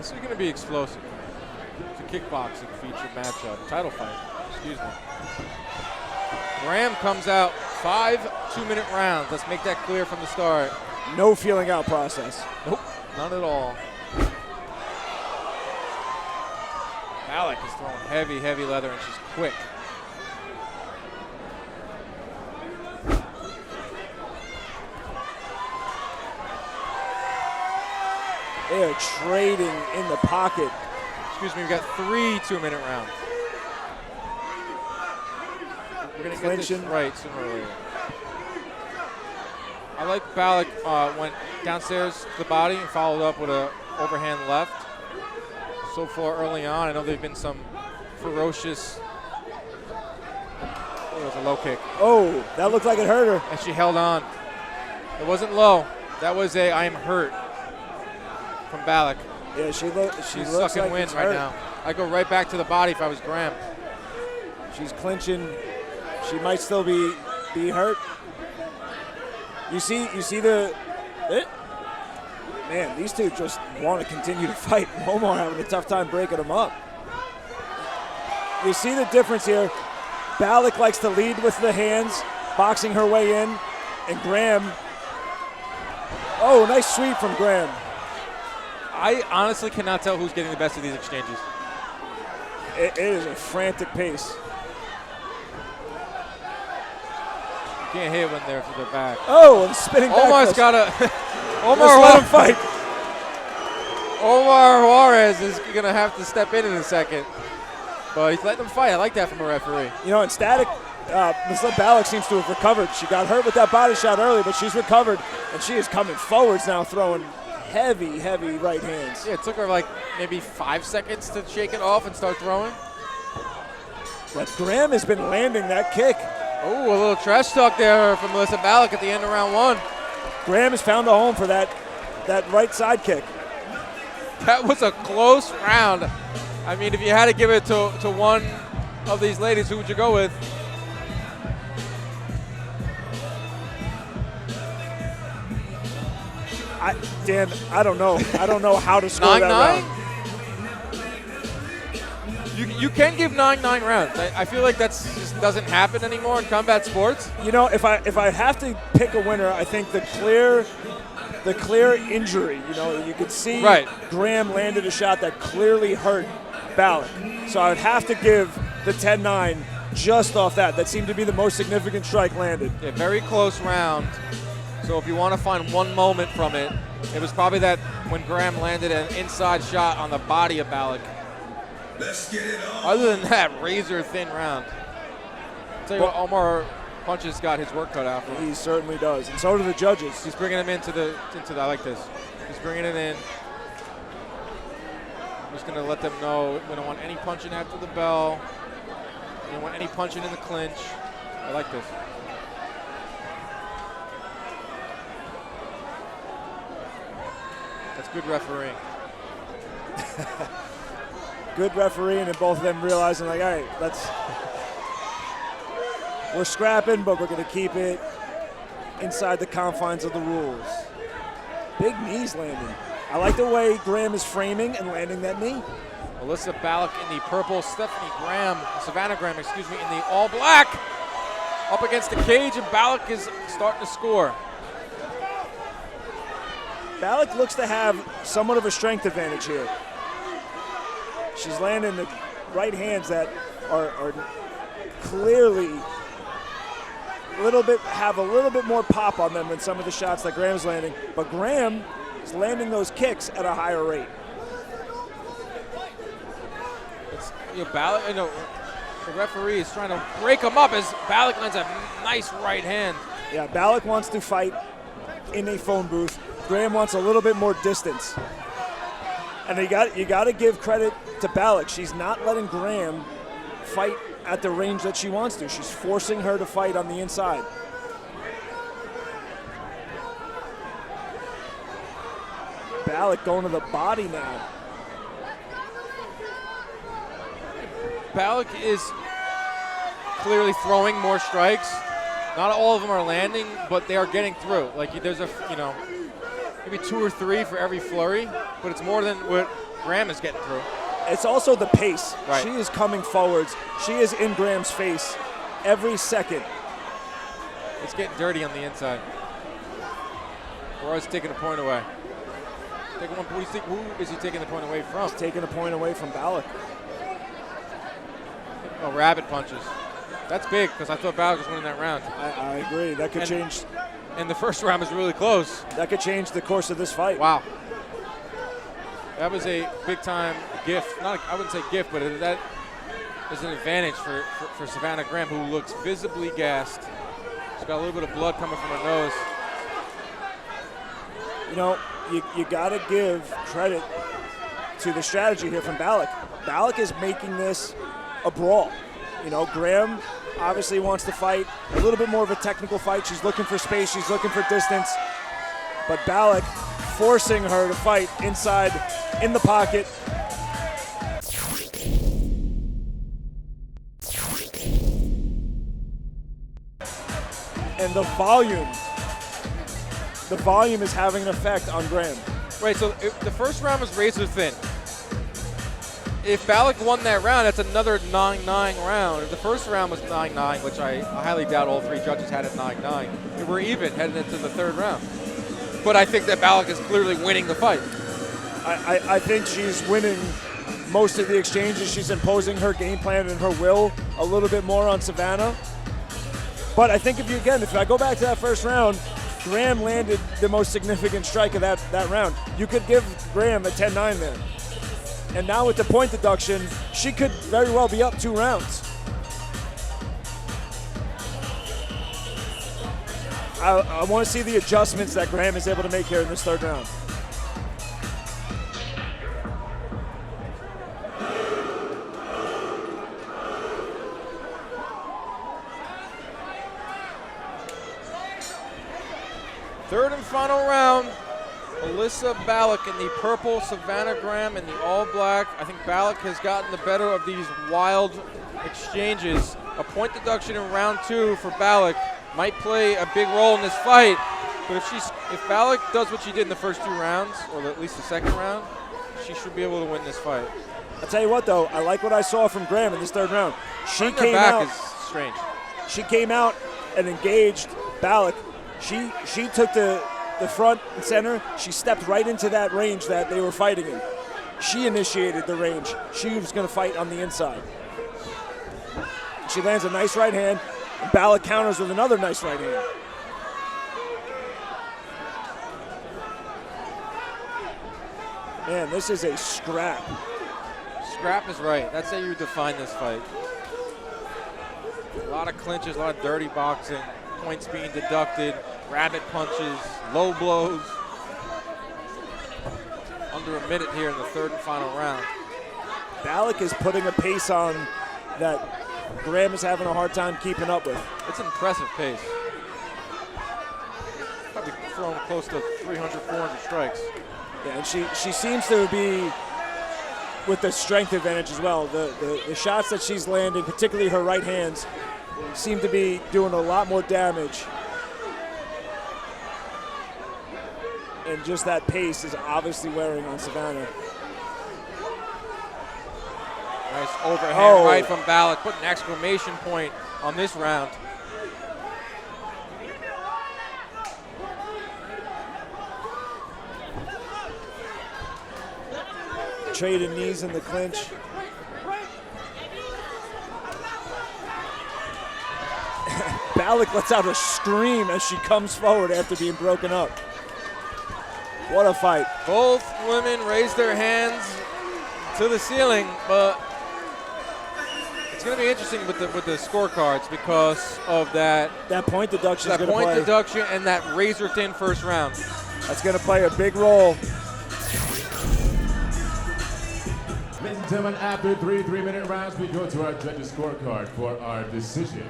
This is going to be explosive. It's a kickboxing feature matchup, title fight, excuse me. Graham comes out 5 2-minute rounds. Let's make that clear from the start. No feeling out process. Nope, none at all. Balic is throwing heavy, heavy leather, and she's quick. They are trading in the pocket. Excuse me, we've got 3 2-minute rounds. We're going to get this right sooner or later. I like Balic went downstairs to the body and followed up with a overhand left. So far early on, I know there've been some ferocious, it was a low kick. Oh, that looked like it hurt her. And she held on. It wasn't low. That was a I am hurt from Balic. Yeah, she's sucking like wind right now. I go right back to the body if I was Graham. She's clinching. She might still be hurt. You see the man, these two just want to continue to fight. Omar having a tough time breaking them up. You see the difference here. Balic likes to lead with the hands, boxing her way in, and Graham. Oh, nice sweep from Graham. I honestly cannot tell who's getting the best of these exchanges. It is a frantic pace. Can't hit when they're for the back. Oh, and spinning back. Omar's got a. Omar, let him fight. Omar Juarez is going to have to step in a second. But he's letting him fight. I like that from a referee. You know, in static, Ms. Balic seems to have recovered. She got hurt with that body shot early, but she's recovered, and she is coming forwards now, throwing heavy, heavy right hands. Yeah, it took her like maybe 5 seconds to shake it off and start throwing. But Graham has been landing that kick. Oh, a little trash talk there from Melissa Balic at the end of round 1. Graham has found a home for that right side kick. That was a close round. I mean, if you had to give it to one of these ladies, who would you go with? Dan, I don't know. I don't know how to score that round. You can give 9-9 rounds. I feel like that just doesn't happen anymore in combat sports. You know, if I have to pick a winner, I think the clear injury. You know, you could see Graham landed a shot that clearly hurt Balic. So I would have to give the 10-9 just off that. That seemed to be the most significant strike landed. Yeah, very close round. So if you want to find one moment from it, it was probably that when Graham landed an inside shot on the body of Balic. Let's get it on. Other than that, razor thin round. I'll tell you what, Omar Punches got his work cut out for him. He certainly does, and so do the judges. He's bringing him into the I like this. He's bringing it in. I'm just gonna let them know we don't want any punching after the bell. We don't want any punching in the clinch. I like this. That's good refereeing. Good refereeing, and both of them realizing, like, all right, we're scrapping, but we're going to keep it inside the confines of the rules. Big knees landing. I like the way Graham is framing and landing that knee. Melissa Balic in the purple, Savannah Graham, in the all black. Up against the cage, and Balic is starting to score. Balic looks to have somewhat of a strength advantage here. She's landing the right hands that are clearly have a little bit more pop on them than some of the shots that Graham's landing. But Graham is landing those kicks at a higher rate. Balic, the referee is trying to break him up as Balic lands a nice right hand. Yeah, Balic wants to fight in a phone booth. Graham wants a little bit more distance. And you got to give credit to Balic. She's not letting Graham fight at the range that she wants to. She's forcing her to fight on the inside. Balic going to the body now. Balic is clearly throwing more strikes. Not all of them are landing, but they are getting through. Like there's maybe 2 or 3 for every flurry, but it's more than what Graham is getting through. It's also the pace. Right. She is coming forwards. She is in Graham's face every second. It's getting dirty on the inside. Roy's taking a point away. What do you think? Who is he taking the point away from? He's taking a point away from Balic. Oh, rabbit punches. That's big because I thought Balic was winning that round. I agree. That could change. And the first round was really close. That could change the course of this fight. Wow. That was a big-time gift. I wouldn't say gift, but that is an advantage for Savannah Graham, who looks visibly gassed. She's got a little bit of blood coming from her nose. You know, you got to give credit to the strategy here from Balic. Balic is making this a brawl. You know, Graham obviously wants to fight a little bit more of a technical fight. She's looking for space. She's looking for distance. But Balic forcing her to fight inside, in the pocket. And the volume is having an effect on Graham. Right, so the first round was razor thin. If Balic won that round, that's another 9-9 round. If the first round was 9-9, which I highly doubt all three judges had it 9-9, we're even heading into the third round. But I think that Balic is clearly winning the fight. I think she's winning most of the exchanges. She's imposing her game plan and her will a little bit more on Savannah. But I think if I go back to that first round, Graham landed the most significant strike of that round. You could give Graham a 10-9 there. And now with the point deduction, she could very well be up 2 rounds. I want to see the adjustments that Graham is able to make here in this third round. Third and final round. Alyssa Balic in the purple, Savannah Graham in the all black. I think Balic has gotten the better of these wild exchanges. A point deduction in round 2 for Balic might play a big role in this fight. But if Balic does what she did in the first 2 rounds, or at least the second round, she should be able to win this fight. I'll tell you what, though, I like what I saw from Graham in this third round. She came out. Is strange. She came out and engaged Balic. She took the front and center. She stepped right into that range that they were fighting in. She initiated the range. She was going to fight on the inside. She lands a nice right hand, and Balic counters with another nice right hand. Man, this is a scrap. Scrap is right. That's how you define this fight. A lot of clinches, a lot of dirty boxing, points being deducted, rabbit punches, low blows. Under a minute here in the third and final round. Balic is putting a pace on that Graham is having a hard time keeping up with. It's an impressive pace. Probably throwing close to 300, 400 strikes. Yeah, and she seems to be with the strength advantage as well. The shots that she's landing, particularly her right hands, seem to be doing a lot more damage. And just that pace is obviously wearing on Savannah. Nice overhand right from Balic, put an exclamation point on this round. Trading knees in the clinch. Balic lets out a scream as she comes forward after being broken up. What a fight. Both women raised their hands to the ceiling, but it's going to be interesting with the scorecards because of that point deduction. That point deduction and that razor thin first round. That's going to play a big role. Ladies and gentlemen, after 3 3-minute rounds, we go to our judges' scorecard for our decision.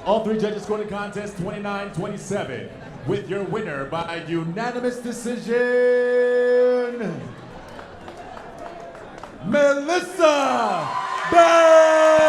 All 3 judges scored the contest 29-27, with your winner by unanimous decision, Melissa Balic.